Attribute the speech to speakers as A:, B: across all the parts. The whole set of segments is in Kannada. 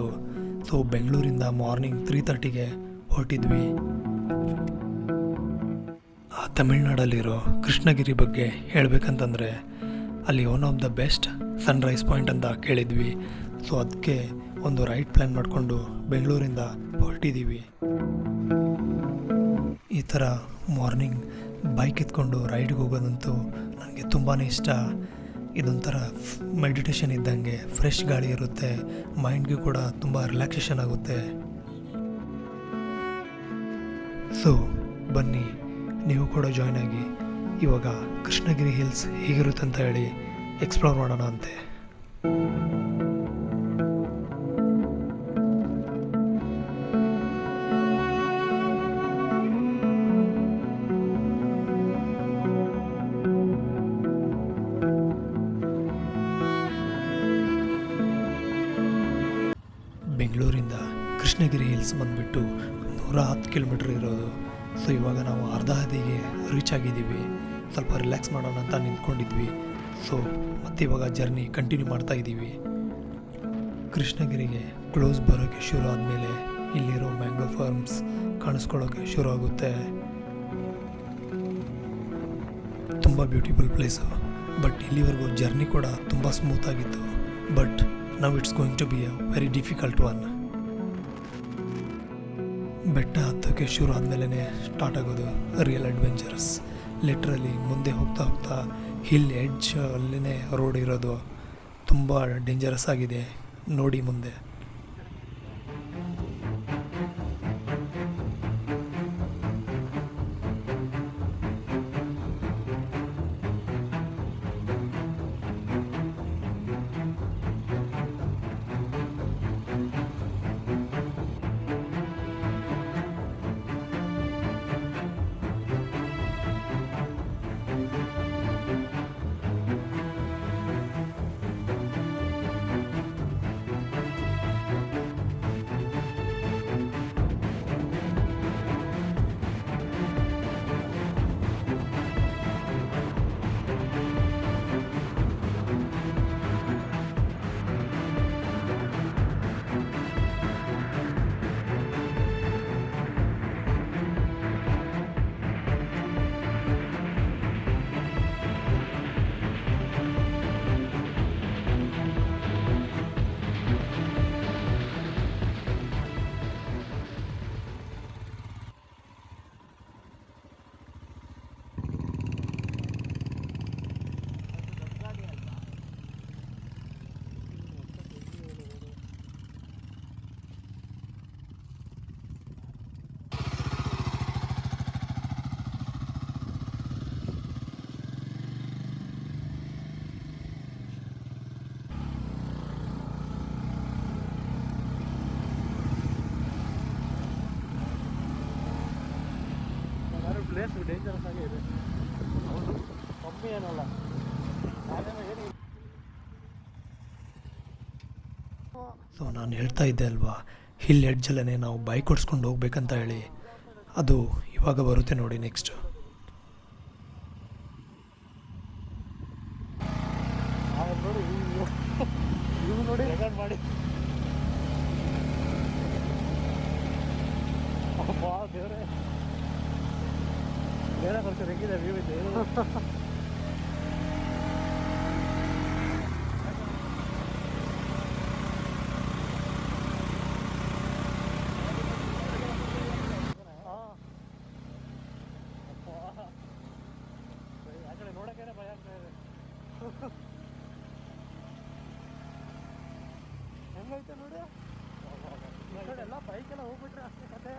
A: ಇತ್ತು. ಸೊ ಬೆಂಗಳೂರಿಂದ ಮಾರ್ನಿಂಗ್ 3:30ಗೆ ಹೊರಟಿದ್ವಿ. ತಮಿಳ್ನಾಡಲ್ಲಿರೋ ಕೃಷ್ಣಗಿರಿ ಬಗ್ಗೆ ಹೇಳಬೇಕಂತಂದರೆ ಅಲ್ಲಿ one of the best Sunrise point ಅಂತ ಕೇಳಿದ್ವಿ. ಸೊ ಅದಕ್ಕೆ ಒಂದು ರೈಡ್ ಪ್ಲ್ಯಾನ್ ಮಾಡಿಕೊಂಡು ಬೆಂಗಳೂರಿಂದ ಹೊರಟಿದ್ದೀವಿ. ಈ ಥರ ಮಾರ್ನಿಂಗ್ ಬೈಕ್ ಎತ್ಕೊಂಡು ರೈಡ್ಗೆ ಹೋಗೋದಂತೂ ನನಗೆ ತುಂಬಾ ಇಷ್ಟ. ಇದೊಂಥರ ಮೆಡಿಟೇಷನ್ ಇದ್ದಂಗೆ, ಫ್ರೆಶ್ ಗಾಳಿ ಇರುತ್ತೆ, ಮೈಂಡ್ಗೆ ಕೂಡ ತುಂಬ ರಿಲ್ಯಾಕ್ಸೇಷನ್ ಆಗುತ್ತೆ. ಸೊ ಬನ್ನಿ ನೀವು ಕೂಡ ಜಾಯ್ನ್ ಆಗಿ ಇವಾಗ ಕೃಷ್ಣಗಿರಿ ಹಿಲ್ಸ್ ಹೇಗಿರುತ್ತೆ ಅಂತ ಹೇಳಿ ಎಕ್ಸ್ಪ್ಲೋರ್ ಮಾಡೋಣ ಅಂತೆ. ಬೆಂಗಳೂರಿಂದ ಕೃಷ್ಣಗಿರಿ ಹಿಲ್ಸ್ ಬಂದುಬಿಟ್ಟು 110 ಕಿಲೋಮೀಟ್ರ್ ಇರೋದು. ಸೊ ಇವಾಗ ನಾವು ಅರ್ಧ ಹಾದಿಗೆ ರೀಚ್ ಆಗಿದ್ದೀವಿ. ಸ್ವಲ್ಪ ರಿಲ್ಯಾಕ್ಸ್ ಮಾಡೋಣ ಅಂತ ನಿಂತ್ಕೊಂಡಿದ್ವಿ. ಸೊ ಮತ್ತೆ ಇವಾಗ ಜರ್ನಿ ಕಂಟಿನ್ಯೂ ಮಾಡ್ತಾ ಇದ್ದೀವಿ. ಕೃಷ್ಣಗಿರಿಗೆ ಕ್ಲೋಸ್ ಬರೋಕ್ಕೆ ಶುರು ಆದಮೇಲೆ ಇಲ್ಲಿರೋ ಮ್ಯಾಂಗೋ ಫಾರ್ಮ್ಸ್ ಕಾಣಿಸ್ಕೊಳ್ಳೋಕ್ಕೆ ಶುರು ಆಗುತ್ತೆ. ತುಂಬ ಬ್ಯೂಟಿಫುಲ್ ಪ್ಲೇಸು. ಬಟ್ ಇಲ್ಲಿವರೆಗೂ ಜರ್ನಿ ಕೂಡ ತುಂಬ ಸ್ಮೂತ್ ಆಗಿತ್ತು. But now it's going to be a very difficult one. ಬೆಟ್ಟ ಹತ್ತೋಕ್ಕೆ ಶುರು ಆದಮೇಲೆ ಸ್ಟಾರ್ಟ್ ಆಗೋದು ರಿಯಲ್ ಅಡ್ವೆಂಚರ್ಸ್. ಲಿಟ್ರಲಿ ಮುಂದೆ ಹೋಗ್ತಾ ಹೋಗ್ತಾ ಹಿಲ್ ಎಡ್ಜ್ ಅಲ್ಲೇ ರೋಡ್ ಇರೋದು. ತುಂಬ ಡೇಂಜರಸ್ ಆಗಿದೆ ನೋಡಿ ಮುಂದೆ.
B: ಪ್ಲೇಸ್ ಡೇಂಜರಸ್ ಆಗಿ ಇದೆ. ಕಮ್ಮಿ ಏನಲ್ಲ.
A: ಸೊ ನಾನು ಹೇಳ್ತಾ ಇದ್ದೆ ಅಲ್ವಾ, ಹಿಲ್ ಎಡ್ಜಲ್ಲೇ ನಾವು ಬೈಕ್ ಓಡಿಸ್ಕೊಂಡು ಹೋಗ್ಬೇಕಂತ ಹೇಳಿ. ಅದು ಇವಾಗ ಬರುತ್ತೆ ನೋಡಿ ನೆಕ್ಸ್ಟ್.
B: ನೋಡಿ ಇವು ನೋಡಿ ರೆಕಾರ್ಡ್ ಮಾಡಿ. ದೇವರೇ ಬೇರೆ ಖರ್ಚು ಹೆಂಗಿದೆ ವ್ಯೂ ಇದೆ. ಆ ಕಡೆ ನೋಡೋಕೆ ಭಯ ಆಗ್ತಾ ಇದೆ. ಹೆಂಗೈತೆ ನೋಡಿ ಎಲ್ಲ ಬೈಕೆಲ್ಲ ಹೋಗ್ಬಿಟ್ರೆ ಅಷ್ಟೇ ಕತೆ.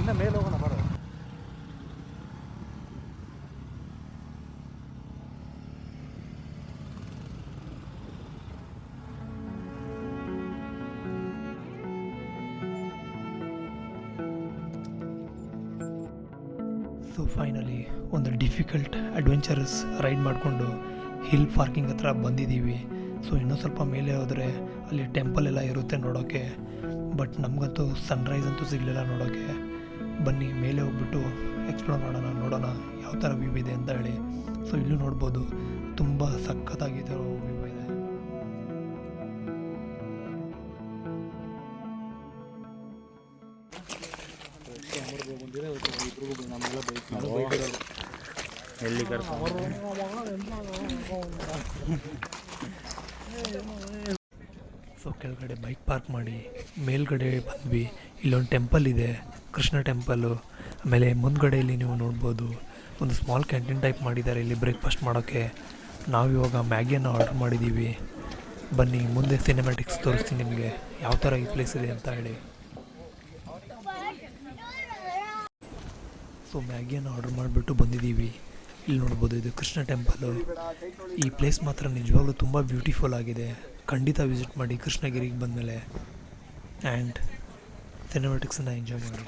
B: ಇನ್ನು ಮೇಲೆ ಹೋಗೋಣ ಬರೋ.
A: ಸೊ ಫೈನಲಿ ಒಂದು ಡಿಫಿಕಲ್ಟ್ ಅಡ್ವೆಂಚರಸ್ ರೈಡ್ ಮಾಡಿಕೊಂಡು ಹಿಲ್ ಪಾರ್ಕಿಂಗ್ ಹತ್ರ ಬಂದಿದ್ದೀವಿ. ಸೊ ಇನ್ನೂ ಸ್ವಲ್ಪ ಮೇಲೆ ಹೋದರೆ ಅಲ್ಲಿ ಟೆಂಪಲ್ ಎಲ್ಲ ಇರುತ್ತೆ ನೋಡೋಕ್ಕೆ. ಬಟ್ ನಮಗಂತೂ ಸನ್ರೈಸ್ ಅಂತೂ ಸಿಗಲಿಲ್ಲ ನೋಡೋಕ್ಕೆ. ಬನ್ನಿ ಮೇಲೆ ಹೋಗ್ಬಿಟ್ಟು ಎಕ್ಸ್ಪ್ಲೋರ್ ಮಾಡೋಣ, ನೋಡೋಣ ಯಾವ ಥರ ವ್ಯೂ ಇದೆ ಅಂತ ಹೇಳಿ. ಸೊ ಇಲ್ಲೂ ನೋಡ್ಬೋದು ತುಂಬ ಸಖತ್ತಾಗಿರೋ ವ್ಯೂ ಇದೆ.
B: ಎಲ್ಲಿ
A: ಸೊ ಕೆಳಗಡೆ ಬೈಕ್ ಪಾರ್ಕ್ ಮಾಡಿ ಮೇಲ್ಗಡೆ ಬಂದ್ವಿ. ಇಲ್ಲೊಂದು ಟೆಂಪಲ್ ಇದೆ, ಕೃಷ್ಣ ಟೆಂಪಲ್ಲು. ಆಮೇಲೆ ಮುಂದ್ಗಡೆಯಲ್ಲಿ ನೀವು ನೋಡ್ಬೋದು ಒಂದು ಸ್ಮಾಲ್ ಕ್ಯಾಂಟೀನ್ ಟೈಪ್ ಮಾಡಿದ್ದಾರೆ ಇಲ್ಲಿ ಬ್ರೇಕ್ಫಾಸ್ಟ್ ಮಾಡೋಕ್ಕೆ. ನಾವಿವಾಗ ಮ್ಯಾಗಿಯನ್ನು ಆರ್ಡರ್ ಮಾಡಿದ್ದೀವಿ. ಬನ್ನಿ ಮುಂದೆ ಸಿನಿಮ್ಯಾಟಿಕ್ಸ್ ತೋರಿಸ್ತೀನಿ ನಿಮಗೆ ಯಾವ ಥರ ಈ ಪ್ಲೇಸ್ ಇದೆ ಅಂತ ಹೇಳಿ. ಸೊ ಮ್ಯಾಗಿಯನ್ನು ಆರ್ಡರ್ ಮಾಡಿಬಿಟ್ಟು ಬಂದಿದ್ದೀವಿ. ಇಲ್ಲಿ ನೋಡ್ಬೋದು ಇದು ಕೃಷ್ಣ ಟೆಂಪಲ್ಲು. ಈ ಪ್ಲೇಸ್ ಮಾತ್ರ ನಿಜವಾಗ್ಲೂ ತುಂಬ ಬ್ಯೂಟಿಫುಲ್ ಆಗಿದೆ. ಖಂಡಿತ ವಿಸಿಟ್ ಮಾಡಿ ಕೃಷ್ಣಗಿರಿಗೆ ಬಂದಮೇಲೆ. ಆ್ಯಂಡ್ ಸಿನಿಮ್ಯಾಟಿಕ್ಸನ್ನು ಎಂಜಾಯ್ ಮಾಡಿ.